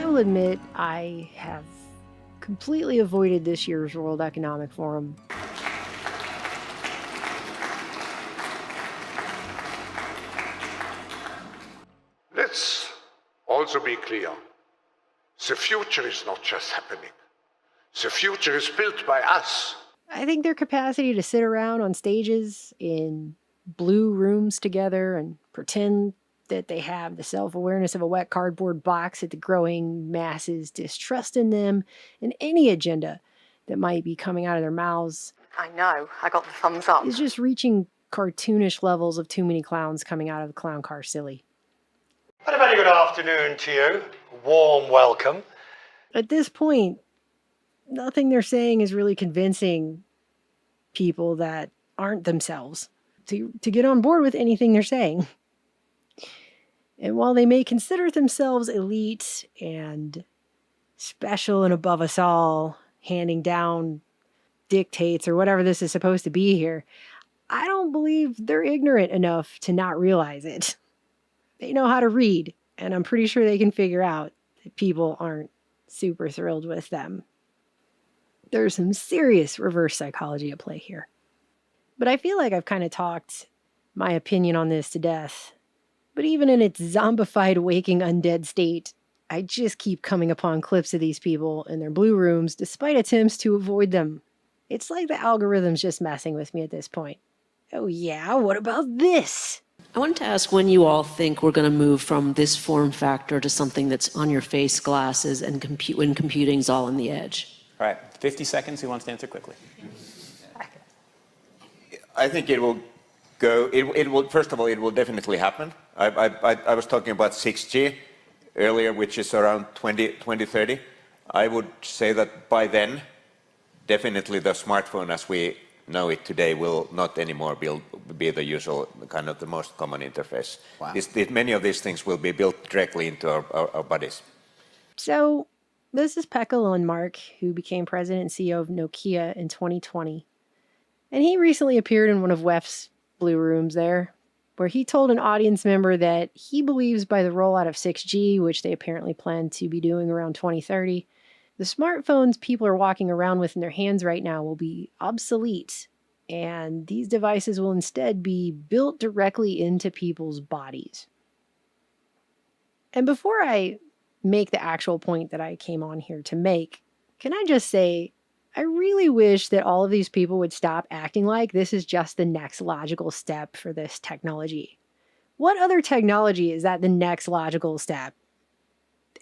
will admit I have completely avoided this year's World Economic Forum. Let's also be clear. The future is not just happening. The future is built by us. I think their capacity to sit around on stages in blue rooms together and pretend that they have the self-awareness of a wet cardboard box that the growing masses distrust in them and any agenda that might be coming out of their mouths. I know, I got the thumbs up. Is just reaching cartoonish levels of too many clowns coming out of the clown car silly. And a very good afternoon to you. Warm welcome. At this point, nothing they're saying is really convincing people that aren't themselves to get on board with anything they're saying. And while they may consider themselves elite and special and above us all, handing down dictates or whatever this is supposed to be here, I don't believe they're ignorant enough to not realize it. They know how to read, and I'm pretty sure they can figure out that people aren't super thrilled with them. There's some serious reverse psychology at play here. But I feel like I've kind of talked my opinion on this to death. But even in its zombified, waking, undead state, I just keep coming upon clips of these people in their blue rooms despite attempts to avoid them. It's like the algorithm's just messing with me at this point. Oh yeah, what about this? I wanted to ask when you all think we're going to move from this form factor to something that's on your face glasses and when computing's all on the edge. All right, 50 seconds. Who wants to answer quickly? I think it will go, it will, first of all, it will definitely happen. I was talking about 6G earlier, which is around 2030. I would say that by then, definitely the smartphone as we know it today will not anymore be the usual, kind of the most common interface. Wow. Many of these things will be built directly into our bodies. So, this is Pekka Lundmark, who became president and CEO of Nokia in 2020. And he recently appeared in one of WEF's blue rooms there, where he told an audience member that he believes by the rollout of 6G, which they apparently plan to be doing around 2030, the smartphones people are walking around with in their hands right now will be obsolete, and these devices will instead be built directly into people's bodies. And before I make the actual point that I came on here to make, can I just say, I really wish that all of these people would stop acting like this is just the next logical step for this technology. What other technology is that the next logical step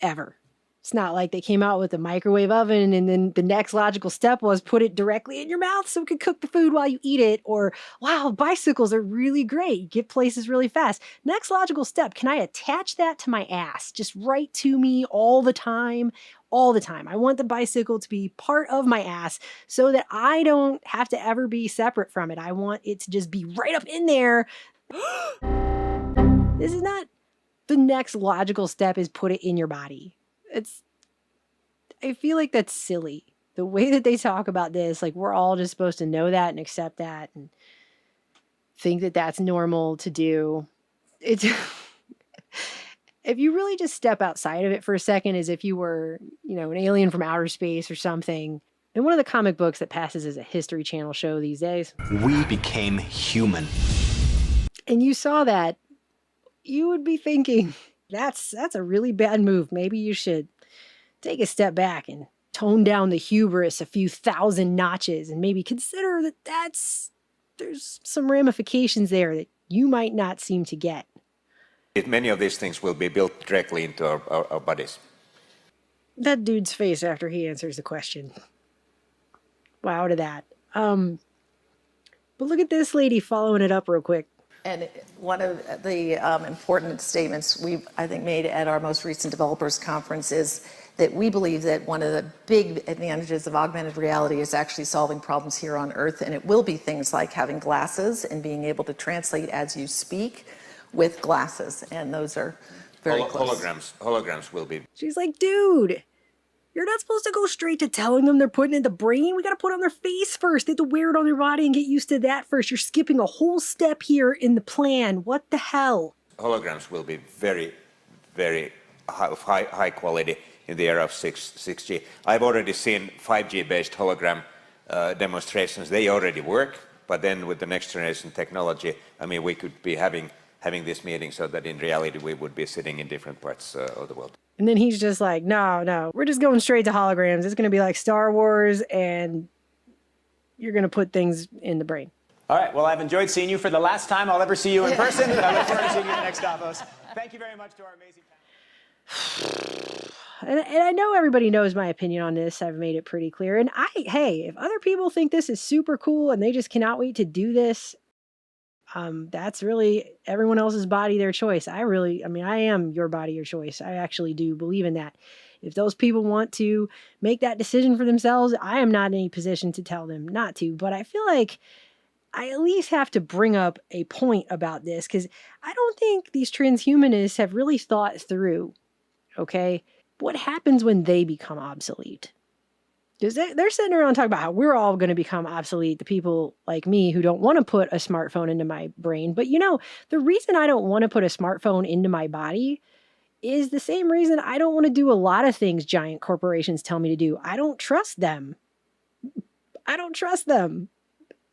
ever? It's not like they came out with a microwave oven and then the next logical step was put it directly in your mouth so it could cook the food while you eat it. Or, wow, bicycles are really great. You get places really fast. Next logical step, can I attach that to my ass? Just right to me all the time? All the time. I want the bicycle to be part of my ass so that I don't have to ever be separate from it. I want it to just be right up in there. This is not the next logical step is put it in your body. I feel like that's silly. The way that they talk about this, like we're all just supposed to know that and accept that and think that that's normal to do. It's if you really just step outside of it for a second as if you were, an alien from outer space or something. In one of the comic books that passes as a History Channel show these days, we became human. And you saw that, you would be thinking, that's a really bad move. Maybe you should take a step back and tone down the hubris a few thousand notches and maybe consider that there's some ramifications there that you might not seem to get. Many of these things will be built directly into our bodies. That dude's face after he answers the question. Wow to that. But look at this lady following it up real quick. And one of the important statements I think, made at our most recent developers conference is that we believe that one of the big advantages of augmented reality is actually solving problems here on Earth. And it will be things like having glasses and being able to translate as you speak with glasses. And those are very close. Holograms will be. She's like, dude, you're not supposed to go straight to telling them they're putting it in the brain. We got to put it on their face first. They have to wear it on their body and get used to that first. You're skipping a whole step here in the plan. What the hell? Holograms will be very, very high quality in the era of 6G. I've already seen 5G-based hologram demonstrations. They already work, but then with the next generation technology, I mean, we could be having this meeting so that in reality we would be sitting in different parts of the world. And then he's just like, no, we're just going straight to holograms. It's going to be like Star Wars, and you're going to put things in the brain. All right, well, I've enjoyed seeing you for the last time I'll ever see you in person. I look forward to seeing you at the next Davos. Thank you very much to our amazing panel. And I know everybody knows my opinion on this. I've made it pretty clear. And hey, if other people think this is super cool and they just cannot wait to do this, that's really everyone else's body, their choice. I am your body, your choice. I actually do believe in that. If those people want to make that decision for themselves, I am not in any position to tell them not to. But I feel like I at least have to bring up a point about this, because I don't think these transhumanists have really thought through, okay, what happens when they become obsolete. Because they're sitting around talking about how we're all going to become obsolete, the people like me who don't want to put a smartphone into my brain. But the reason I don't want to put a smartphone into my body is the same reason I don't want to do a lot of things giant corporations tell me to do. I don't trust them.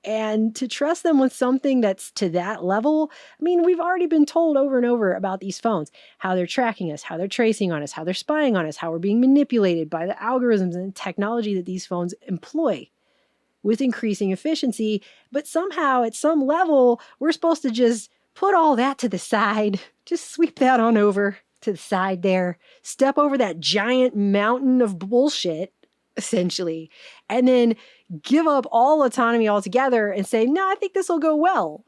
And to trust them with something that's to that level, I mean, we've already been told over and over about these phones, how they're tracking us, how they're tracing on us, how they're spying on us, how we're being manipulated by the algorithms and technology that these phones employ with increasing efficiency. But somehow, at some level, we're supposed to just put all that to the side, just sweep that on over to the side there, step over that giant mountain of bullshit, essentially, and then give up all autonomy altogether and say, no, I think this will go well.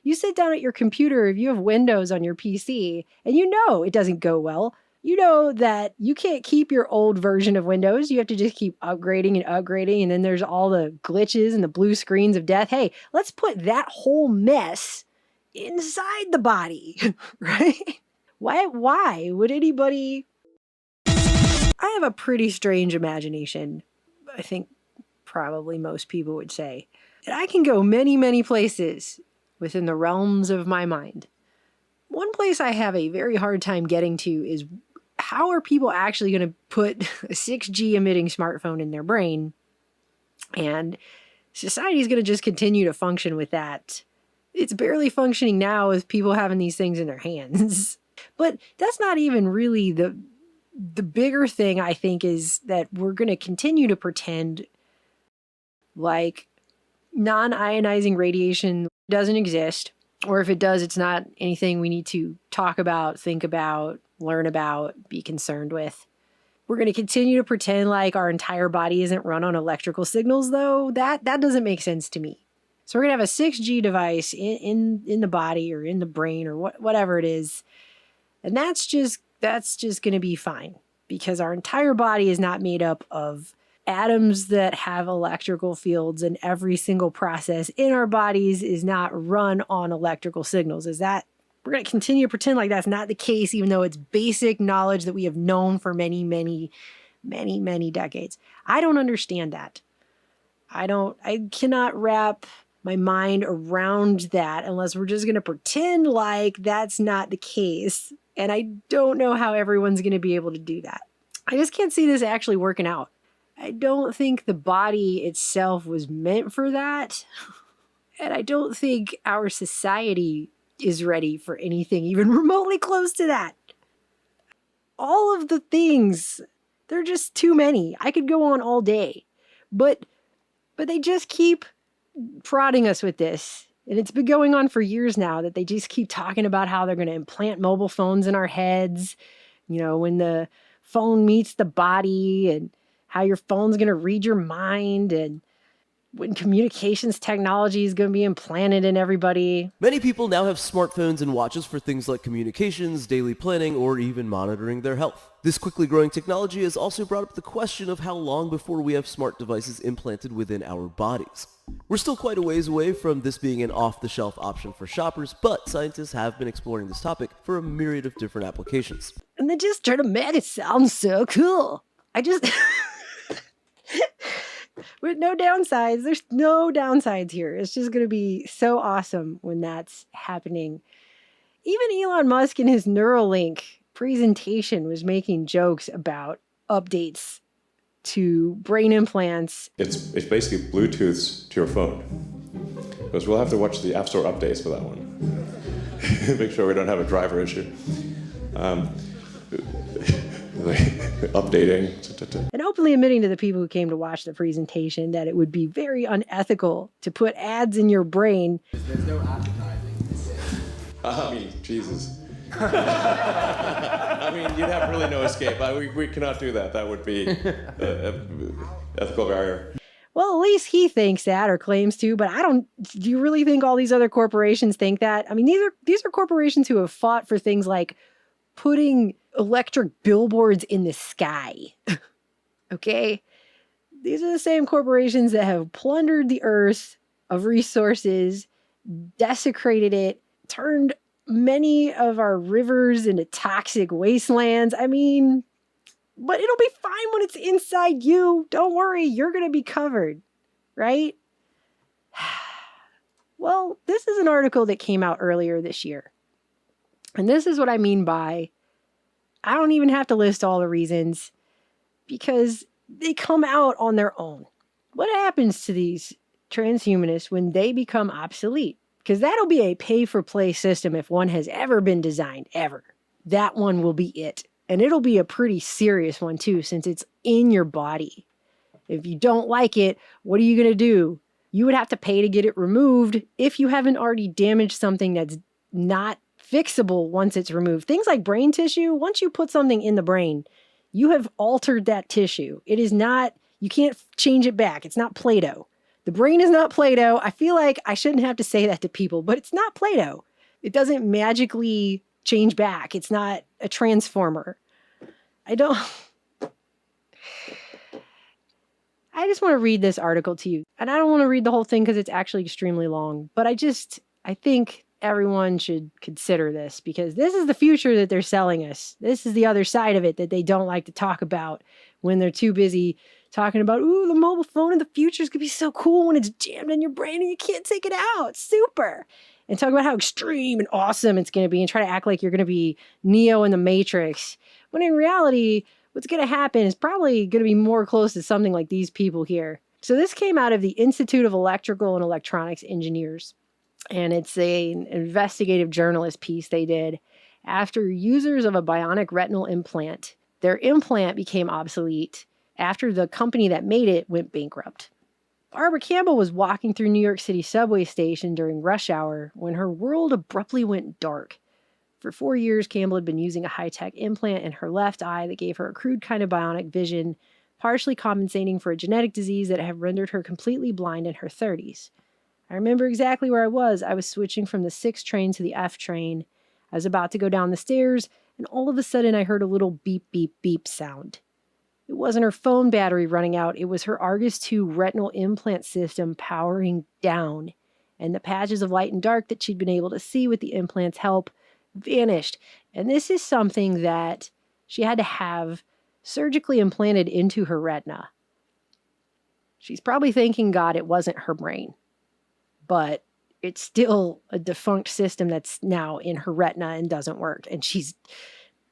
You sit down at your computer, if you have Windows on your PC, and it doesn't go well. You know that you can't keep your old version of Windows. You have to just keep upgrading. And then there's all the glitches and the blue screens of death. Hey, let's put that whole mess inside the body, right? Why would anybody... I have a pretty strange imagination, I think probably most people would say. And I can go many, many places within the realms of my mind. One place I have a very hard time getting to is, how are people actually going to put a 6G emitting smartphone in their brain? And society is going to just continue to function with that. It's barely functioning now with people having these things in their hands. But that's not even really the bigger thing, I think, is that we're going to continue to pretend like non-ionizing radiation doesn't exist, or if it does, it's not anything we need to talk about, think about, learn about, be concerned with. We're going to continue to pretend like our entire body isn't run on electrical signals, though. That doesn't make sense to me. So we're going to have a 6G device in the body or in the brain or whatever it is. And that's just going to be fine, because our entire body is not made up of atoms that have electrical fields, and every single process in our bodies is not run on electrical signals. We're going to continue to pretend like that's not the case, even though it's basic knowledge that we have known for many, many, many, many decades. I don't understand that. I cannot wrap my mind around that unless we're just going to pretend like that's not the case. And I don't know how everyone's going to be able to do that. I just can't see this actually working out. I don't think the body itself was meant for that. And I don't think our society is ready for anything even remotely close to that. All of the things, they're just too many. I could go on all day. But they just keep prodding us with this. And it's been going on for years now, that they just keep talking about how they're going to implant mobile phones in our heads, when the phone meets the body, and how your phone's going to read your mind, and when communications technology is going to be implanted in everybody. Many people now have smartphones and watches for things like communications, daily planning, or even monitoring their health. This quickly growing technology has also brought up the question of how long before we have smart devices implanted within our bodies. We're still quite a ways away from this being an off-the-shelf option for shoppers, but scientists have been exploring this topic for a myriad of different applications. And they just try to make it sound so cool. With no downsides. There's no downsides here. It's just going to be so awesome when that's happening. Even Elon Musk and his Neuralink presentation was making jokes about updates to brain implants. It's basically Bluetooth to your phone. Because we'll have to watch the App Store updates for that one. Make sure we don't have a driver issue. Updating. And openly admitting to the people who came to watch the presentation that it would be very unethical to put ads in your brain. There's no advertising. I mean, Jesus. I mean, you'd have really no escape. We cannot do that. That would be an ethical barrier. Well, at least he thinks that, or claims to, but I don't. Do you really think all these other corporations think that? I mean, these are corporations who have fought for things like putting electric billboards in the sky. Okay? These are the same corporations that have plundered the earth of resources, desecrated it, turned many of our rivers into toxic wastelands. I mean, but it'll be fine when it's inside you. Don't worry, you're going to be covered, right? Well, this is an article that came out earlier this year. And this is what I mean by, I don't even have to list all the reasons because they come out on their own. What happens to these transhumanists when they become obsolete? Because that'll be a pay-for-play system if one has ever been designed, ever. That one will be it. And it'll be a pretty serious one, too, since it's in your body. If you don't like it, what are you going to do? You would have to pay to get it removed if you haven't already damaged something that's not fixable once it's removed. Things like brain tissue, once you put something in the brain, you have altered that tissue. It is not, you can't change it back. It's not Play-Doh. The brain is not Play-Doh. I feel like I shouldn't have to say that to people, but it's not Play-Doh. It doesn't magically change back. It's not a transformer. I just want to read this article to you. And I don't want to read the whole thing because it's actually extremely long. But I think everyone should consider this because this is the future that they're selling us. This is the other side of it that they don't like to talk about when they're too busy talking about, ooh, the mobile phone in the future is going to be so cool when it's jammed in your brain and you can't take it out. Super. And talk about how extreme and awesome it's going to be and try to act like you're going to be Neo in the Matrix. When in reality, what's going to happen is probably going to be more close to something like these people here. So this came out of the Institute of Electrical and Electronics Engineers. And it's an investigative journalist piece they did after users of a bionic retinal implant. Their implant became obsolete after the company that made it went bankrupt. Barbara Campbell was walking through New York City subway station during rush hour when her world abruptly went dark. For 4 years, Campbell had been using a high-tech implant in her left eye that gave her a crude kind of bionic vision, partially compensating for a genetic disease that had rendered her completely blind in her 30s. I remember exactly where I was. I was switching from the 6 train to the F train. I was about to go down the stairs, and all of a sudden I heard a little beep, beep, beep sound. It wasn't her phone battery running out. It was her Argus 2 retinal implant system powering down, and the patches of light and dark that she'd been able to see with the implant's help vanished. And this is something that she had to have surgically implanted into her retina. She's probably thanking God it wasn't her brain, but it's still a defunct system that's now in her retina and doesn't work. And she's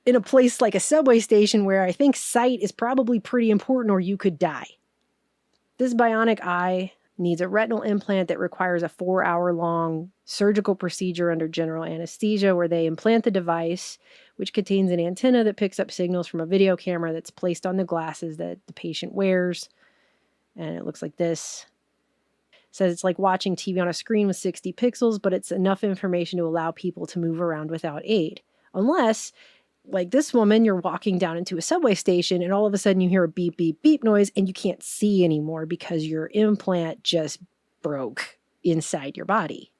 in a place like a subway station where I think sight is probably pretty important or you could die. This bionic eye needs a retinal implant that requires a 4-hour-long surgical procedure under general anesthesia where they implant the device, which contains an antenna that picks up signals from a video camera that's placed on the glasses that the patient wears. And it looks like this. It says it's like watching TV on a screen with 60 pixels, but it's enough information to allow people to move around without aid. Unless, like this woman, you're walking down into a subway station and all of a sudden you hear a beep, beep, beep noise and you can't see anymore because your implant just broke inside your body.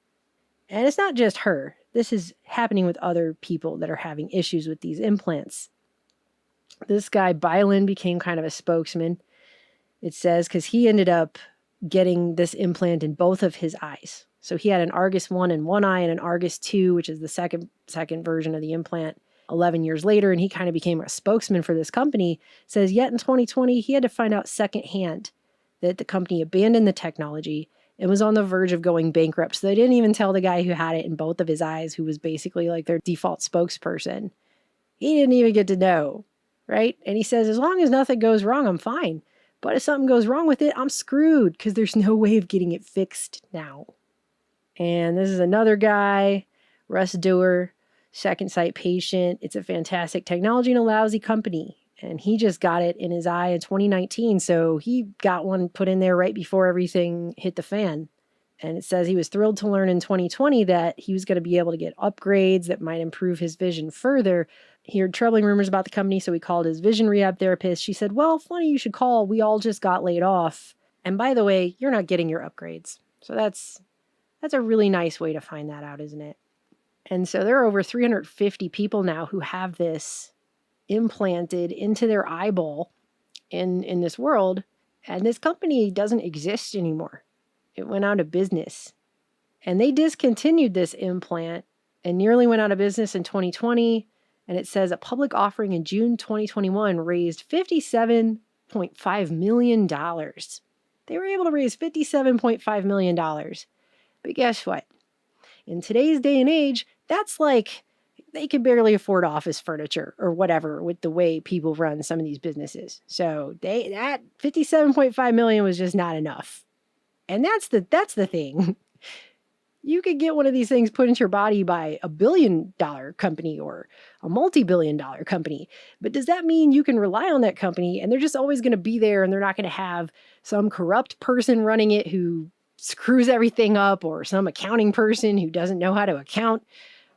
And it's not just her. This is happening with other people that are having issues with these implants. This guy, Bylan, became kind of a spokesman. It says because he ended up getting this implant in both of his eyes. So he had an Argus 1 in one eye and an Argus 2, which is the second version of the implant, 11 years later, and he kind of became a spokesman for this company. Says yet in 2020, he had to find out secondhand that the company abandoned the technology and was on the verge of going bankrupt. So they didn't even tell the guy who had it in both of his eyes, who was basically like their default spokesperson. He didn't even get to know, right? And he says, as long as nothing goes wrong, I'm fine. But if something goes wrong with it, I'm screwed because there's no way of getting it fixed now. And this is another guy, Russ Doer, Second Sight patient. It's a fantastic technology and a lousy company. And he just got it in his eye in 2019. So he got one put in there right before everything hit the fan. And it says he was thrilled to learn in 2020 that he was going to be able to get upgrades that might improve his vision further. He heard troubling rumors about the company, so he called his vision rehab therapist. She said, well, funny you should call. We all just got laid off. And by the way, you're not getting your upgrades. So that's a really nice way to find that out, isn't it? And so there are over 350 people now who have this implanted into their eyeball in this world. And this company doesn't exist anymore. It went out of business. And they discontinued this implant and nearly went out of business in 2020. And it says a public offering in June 2021 raised $57.5 million. They were able to raise $57.5 million. But guess what? In today's day and age, that's like they could barely afford office furniture or whatever with the way people run some of these businesses. So that $57.5 million was just not enough. And that's the thing. You could get one of these things put into your body by $1 billion company or a multi-billion dollar company. But does that mean you can rely on that company and they're just always going to be there and they're not going to have some corrupt person running it who screws everything up, or some accounting person who doesn't know how to account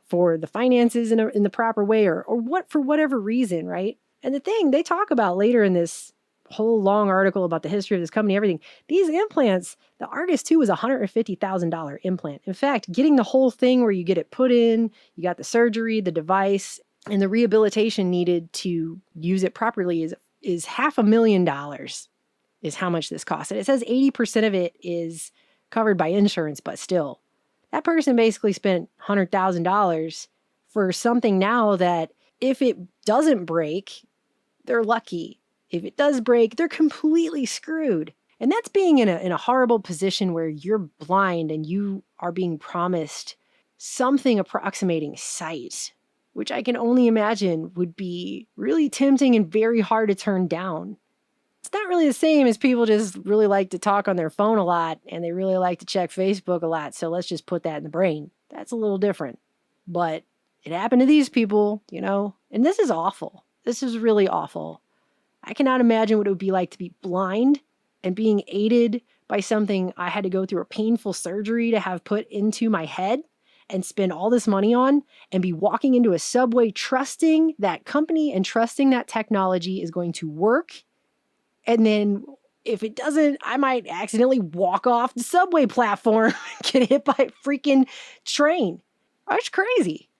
for the finances in the proper way, or what, for whatever reason, right? And the thing they talk about later in this whole long article about the history of this company, everything, these implants, the Argus 2 was a $150,000 implant. In fact, getting the whole thing where you get it put in, you got the surgery, the device, and the rehabilitation needed to use it properly is $500,000 is how much this costs. And it says 80% of it is covered by insurance, but still, that person basically spent $100,000 for something now that if it doesn't break, they're lucky. If it does break, they're completely screwed. And that's being in a horrible position where you're blind and you are being promised something approximating sight, which I can only imagine would be really tempting and very hard to turn down. It's not really the same as people just really like to talk on their phone a lot and they really like to check Facebook a lot. So let's just put that in the brain. That's a little different. But it happened to these people, you know, and this is awful. This is really awful. I cannot imagine what it would be like to be blind and being aided by something I had to go through a painful surgery to have put into my head and spend all this money on, and be walking into a subway trusting that company and trusting that technology is going to work. And then if it doesn't, I might accidentally walk off the subway platform and get hit by a freaking train. That's crazy.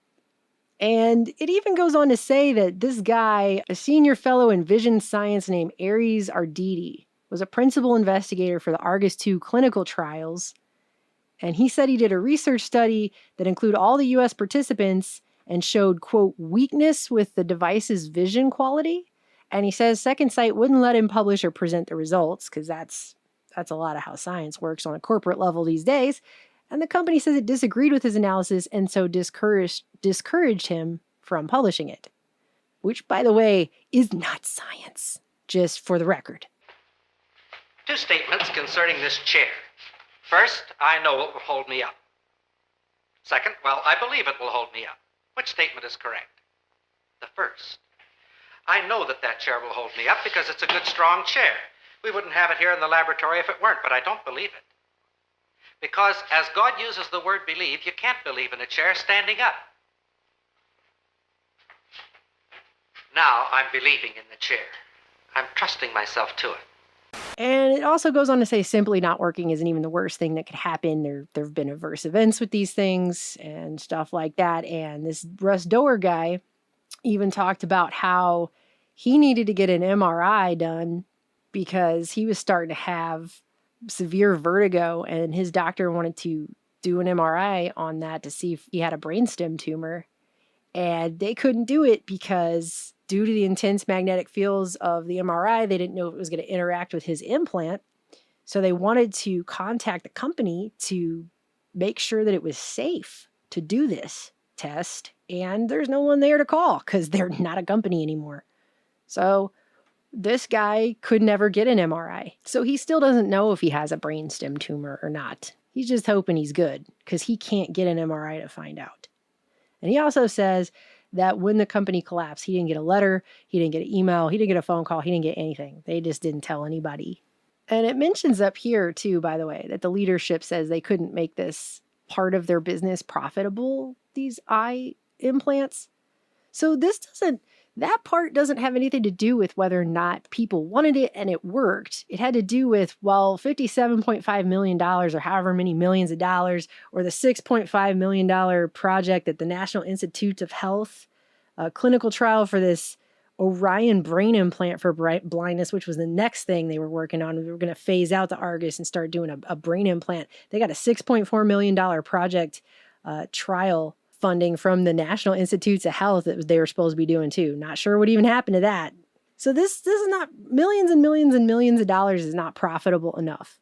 And it even goes on to say that this guy, a senior fellow in vision science named Aries Arditi, was a principal investigator for the Argus 2 clinical trials. And he said he did a research study that included all the U.S. participants and showed, quote, weakness with the device's vision quality. And he says Second Sight wouldn't let him publish or present the results because that's a lot of how science works on a corporate level these days. And the company says it disagreed with his analysis and so discouraged him from publishing it. Which, by the way, is not science, just for the record. Two statements concerning this chair. First, I know it will hold me up. Second, well, I believe it will hold me up. Which statement is correct? The first. I know that chair will hold me up because it's a good, strong chair. We wouldn't have it here in the laboratory if it weren't, but I don't believe it. Because as God uses the word believe, you can't believe in a chair standing up. Now I'm believing in the chair. I'm trusting myself to it. And it also goes on to say simply not working isn't even the worst thing that could happen. There have been adverse events with these things and stuff like that. And this Russ Doer guy even talked about how he needed to get an MRI done because he was starting to have severe vertigo, and his doctor wanted to do an MRI on that to see if he had a brainstem tumor. And they couldn't do it because due to the intense magnetic fields of the MRI, they didn't know if it was going to interact with his implant. So they wanted to contact the company to make sure that it was safe to do this test. and there's no one there to call because they're not a company anymore. So this guy could never get an MRI. So he still doesn't know if he has a brainstem tumor or not. He's just hoping he's good because he can't get an MRI to find out. And he also says that when the company collapsed, he didn't get a letter, he didn't get an email, he didn't get a phone call, he didn't get anything. They just didn't tell anybody. And it mentions up here too, by the way, that the leadership says they couldn't make this part of their business profitable, these eye implants. So that part doesn't have anything to do with whether or not people wanted it and it worked. It had to do with, well, $57.5 million or however many millions of dollars, or the $6.5 million project at the National Institutes of Health, a clinical trial for this Orion brain implant for blindness, which was the next thing they were working on. We were going to phase out the Argus and start doing a brain implant. They got a $6.4 million project trial funding from the National Institutes of Health that they were supposed to be doing too. Not sure what even happened to that. So this is not, millions and millions and millions of dollars is not profitable enough.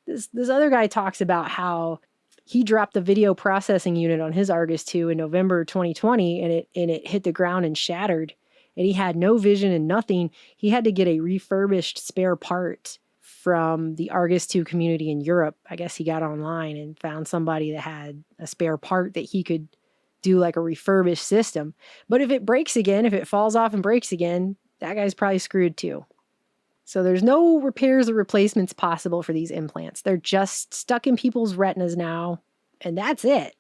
This other guy talks about how he dropped the video processing unit on his Argus 2 in November 2020 and it hit the ground and shattered. And he had no vision and nothing. He had to get a refurbished spare part from the Argus 2 community in Europe. I guess he got online and found somebody that had a spare part that he could do like a refurbished system. But if it breaks again, if it falls off and breaks again, that guy's probably screwed too. So there's no repairs or replacements possible for these implants. They're just stuck in people's retinas now, and that's it.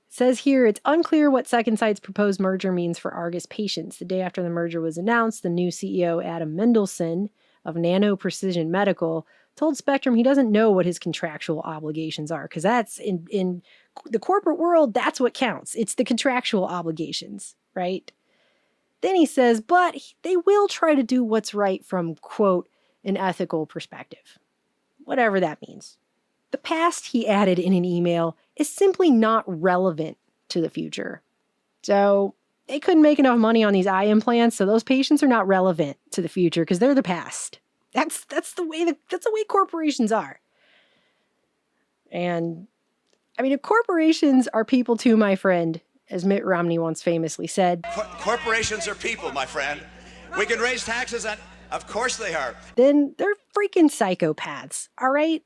It says here, it's unclear what Second Sight's proposed merger means for Argus patients. The day after the merger was announced, the new CEO, Adam Mendelsohn of Nano Precision Medical, told Spectrum he doesn't know what his contractual obligations are, because that's in the corporate world, that's what counts. It's the contractual obligations, right? Then he says, but they will try to do what's right from, quote, an ethical perspective. Whatever that means. The past, he added in an email, is simply not relevant to the future. So they couldn't make enough money on these eye implants, so those patients are not relevant to the future because they're the past. That's the way corporations are. And I mean, if corporations are people too, my friend, as Mitt Romney once famously said. Corporations are people, my friend. We can raise taxes on, of course they are. Then they're freaking psychopaths, all right?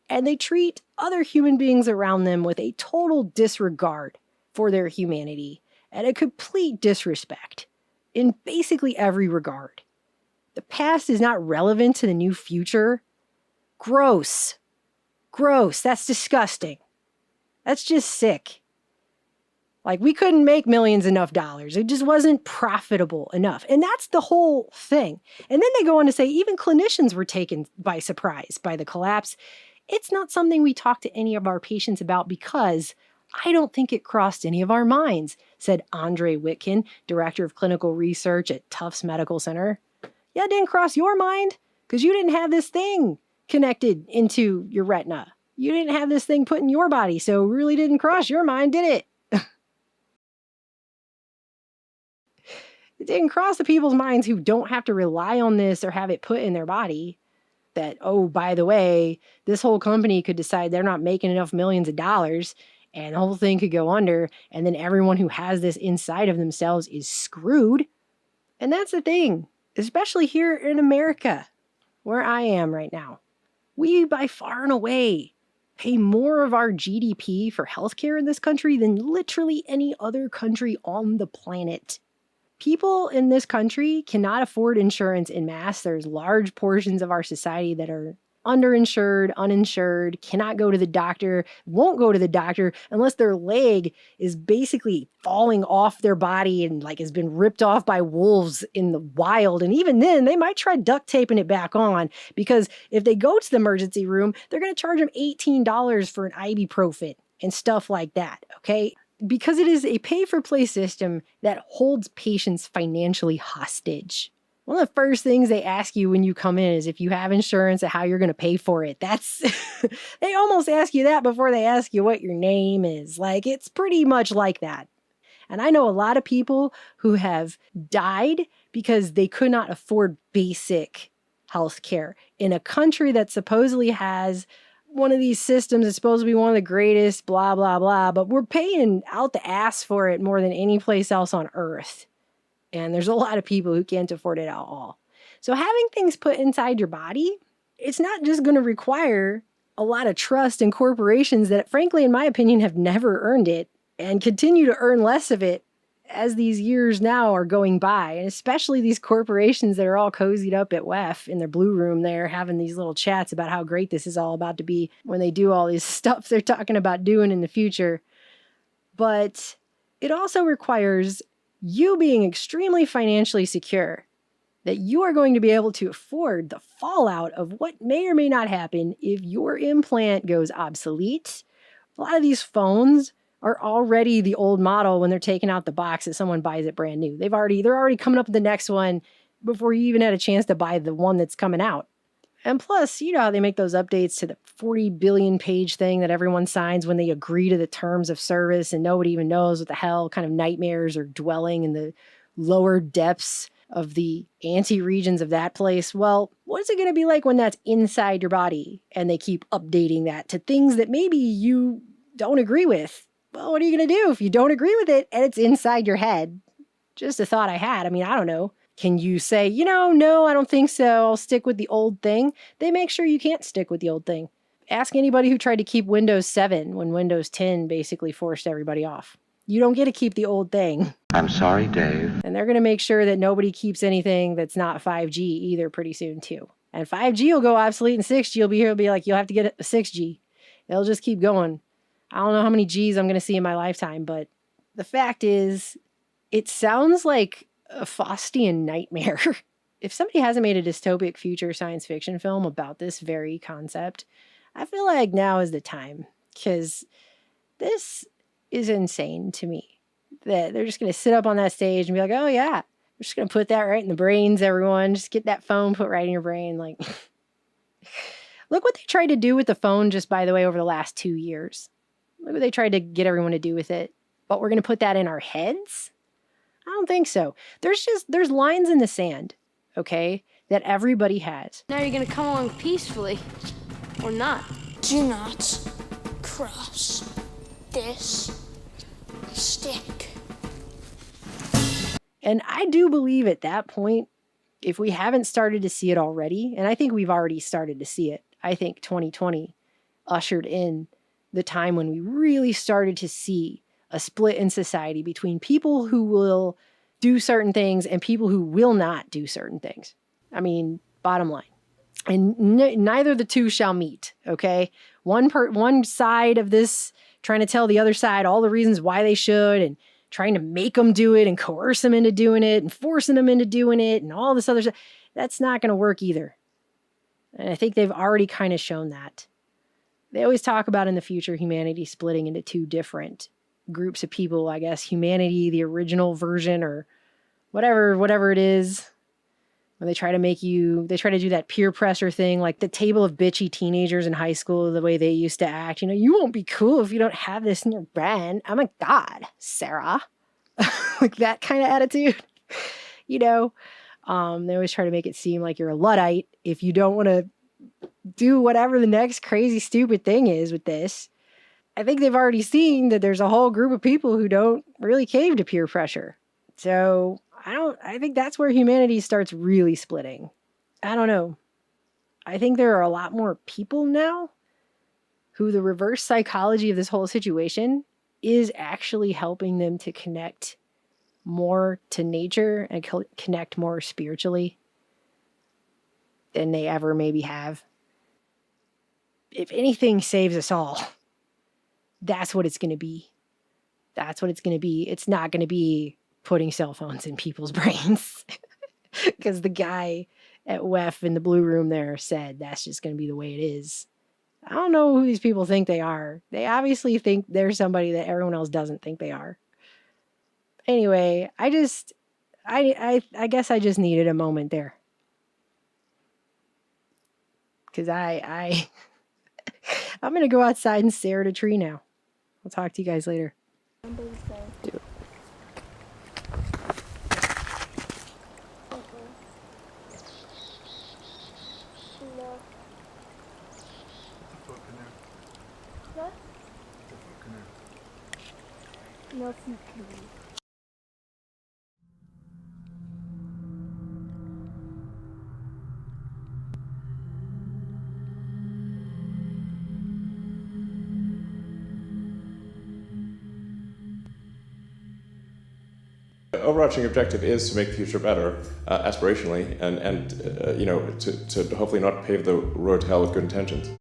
And they treat other human beings around them with a total disregard for their humanity and a complete disrespect in basically every regard. The past is not relevant to the new future. Gross. Gross. That's disgusting. That's just sick. Like, we couldn't make millions enough dollars. It just wasn't profitable enough. And that's the whole thing. And then they go on to say even clinicians were taken by surprise by the collapse. It's not something we talk to any of our patients about because I don't think it crossed any of our minds, said Andre Witkin, Director of Clinical Research at Tufts Medical Center. Yeah, it didn't cross your mind because you didn't have this thing connected into your retina. You didn't have this thing put in your body, so it really didn't cross your mind, did it? It didn't cross the people's minds who don't have to rely on this or have it put in their body that, oh, by the way, this whole company could decide they're not making enough millions of dollars and the whole thing could go under, and then everyone who has this inside of themselves is screwed. And that's the thing, especially here in America, where I am right now. We, by far and away, pay more of our GDP for healthcare in this country than literally any other country on the planet. People in this country cannot afford insurance en masse. There's large portions of our society that are underinsured, uninsured, cannot go to the doctor, won't go to the doctor unless their leg is basically falling off their body and like has been ripped off by wolves in the wild. And even then, they might try duct taping it back on because if they go to the emergency room, they're going to charge them $18 for an ibuprofen and stuff like that, okay? Because it is a pay-for-play system that holds patients financially hostage. One of the first things they ask you when you come in is if you have insurance and how you're going to pay for it. That's, they almost ask you that before they ask you what your name is. Like, it's pretty much like that. And I know a lot of people who have died because they could not afford basic health care in a country that supposedly has one of these systems is supposed to be one of the greatest, blah, blah, blah, but we're paying out the ass for it more than any place else on earth. And there's a lot of people who can't afford it at all. So having things put inside your body, it's not just going to require a lot of trust in corporations that, frankly, in my opinion, have never earned it and continue to earn less of it as these years now are going by. And especially these corporations that are all cozied up at WEF in their blue room there, having these little chats about how great this is all about to be when they do all this stuff they're talking about doing in the future. But it also requires you being extremely financially secure, that you are going to be able to afford the fallout of what may or may not happen if your implant goes obsolete. A lot of these phones are already the old model when they're taking out the box that someone buys it brand new. They're already coming up with the next one before you even had a chance to buy the one that's coming out. And plus, you know how they make those updates to the 40 billion page thing that everyone signs when they agree to the terms of service, and nobody even knows what the hell kind of nightmares are dwelling in the lower depths of the anti-regions of that place. Well, what is it going to be like when that's inside your body and they keep updating that to things that maybe you don't agree with? Well, what are you going to do if you don't agree with it and it's inside your head? Just a thought I had. I mean, I don't know. Can you say, no, I don't think so. I'll stick with the old thing. They make sure you can't stick with the old thing. Ask anybody who tried to keep Windows 7 when Windows 10 basically forced everybody off. You don't get to keep the old thing. I'm sorry, Dave. And they're going to make sure that nobody keeps anything that's not 5G either pretty soon too. And 5G will go obsolete and 6G will be here. It'll be like, you'll have to get a 6G. It'll just keep going. I don't know how many G's I'm going to see in my lifetime, but the fact is, it sounds like a Faustian nightmare. If somebody hasn't made a dystopic future science fiction film about this very concept, I feel like now is the time, because this is insane to me. That they're just going to sit up on that stage and be like, oh yeah, we're just going to put that right in the brains, everyone. Just get that phone put right in your brain. Like, look what they tried to do with the phone, just by the way, over the last 2 years. Look what they tried to get everyone to do with it. But we're going to put that in our heads? I don't think so. There's lines in the sand, okay, that everybody has. Now you're going to come along peacefully, or not. Do not cross this stick. And I do believe at that point, if we haven't started to see it already, and I think we've already started to see it, I think 2020 ushered in the time when we really started to see a split in society between people who will do certain things and people who will not do certain things. I mean, bottom line. And neither the two shall meet, okay? One side of this trying to tell the other side all the reasons why they should, and trying to make them do it and coerce them into doing it and forcing them into doing it and all this other stuff. That's not going to work either. And I think they've already kind of shown that. They always talk about in the future humanity splitting into two different groups of people, I guess. Humanity, the original version, or whatever it is. When they try to do that peer pressure thing, like the table of bitchy teenagers in high school, the way they used to act. You won't be cool if you don't have this in your brand. Oh my God, Sarah. Like that kind of attitude, They always try to make it seem like you're a Luddite if you don't want to do whatever the next crazy, stupid thing is with this. I think they've already seen that there's a whole group of people who don't really cave to peer pressure. So I think that's where humanity starts really splitting. I don't know. I think there are a lot more people now who the reverse psychology of this whole situation is actually helping them to connect more to nature and connect more spiritually than they ever maybe have. If anything saves us all, that's what it's going to be. That's what it's going to be. It's not going to be putting cell phones in people's brains. Because the guy at WEF in the blue room there said that's just going to be the way it is. I don't know who these people think they are. They obviously think they're somebody that everyone else doesn't think they are. Anyway, I guess I just needed a moment there. Because I'm going to go outside and stare at a tree now. I'll talk to you guys later. Do it. What? No, it's not canoe. The overarching objective is to make the future better, aspirationally, and to hopefully not pave the road to hell with good intentions.